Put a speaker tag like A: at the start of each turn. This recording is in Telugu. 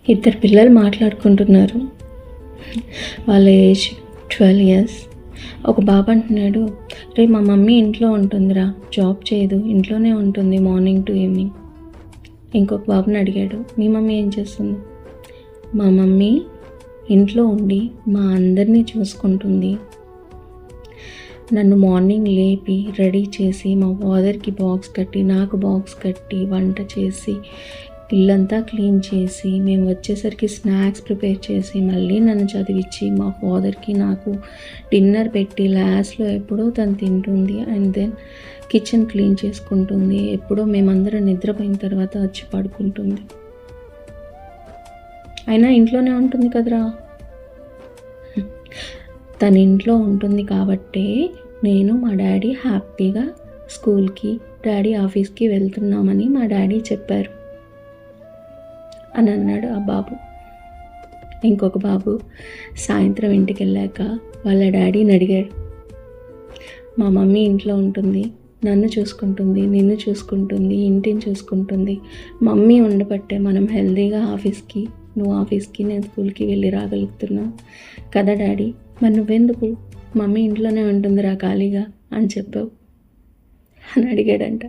A: ఇద్దరు పిల్లలు మాట్లాడుకుంటున్నారు. వాళ్ళ ఏజ్ 12 years. ఒక బాబు అంటున్నాడు, రే మా మమ్మీ ఇంట్లో ఉంటుందిరా, జాబ్ చేయదు, ఇంట్లోనే ఉంటుంది మార్నింగ్ టు ఈవినింగ్. ఇంకొక బాబుని అడిగాడు, మీ మమ్మీ ఏం చేస్తుంది? మా మమ్మీ ఇంట్లో ఉండి మా అందరినీ చూసుకుంటుంది. నన్ను మార్నింగ్ లేపి రెడీ చేసి మా ఫాదర్కి బాక్స్ కట్టి నాకు బాక్స్ కట్టి వంట చేసి ఇల్లంతా క్లీన్ చేసి మేము వచ్చేసరికి స్నాక్స్ ప్రిపేర్ చేసి మళ్ళీ నన్ను చదివించి మా ఫాదర్కి నాకు డిన్నర్ పెట్టి లాస్ట్లో ఎప్పుడో తను తింటుంది. అండ్ దెన్ కిచెన్ క్లీన్ చేసుకుంటుంది. ఎప్పుడో మేమందరం నిద్రపోయిన తర్వాత వచ్చి పడుకుంటుంది. అయినా ఇంట్లోనే ఉంటుంది కదరా. తన ఇంట్లో ఉంటుంది కాబట్టే నేను మా డాడీ హ్యాపీగా స్కూల్కి, డాడీ ఆఫీస్కి వెళ్తున్నామని మా డాడీ చెప్పారు అని అన్నాడు ఆ బాబు. ఇంకొక బాబు సాయంత్రం ఇంటికి వెళ్ళాక వాళ్ళ డాడీని అడిగాడు, మా మమ్మీ ఇంట్లో ఉంటుంది, నన్ను చూసుకుంటుంది, నిన్ను చూసుకుంటుంది, ఇంటిని చూసుకుంటుంది. మమ్మీ ఉండబట్టే మనం హెల్తీగా ఆఫీస్కి, నువ్వు ఆఫీస్కి, నేను స్కూల్కి వెళ్ళి రాగలుగుతున్నావు కదా డాడీ. మరి నువ్వెందుకు మమ్మీ ఇంట్లోనే ఉంటుందిరా ఖాళీగా అని చెప్పావు అని అడిగాడంట.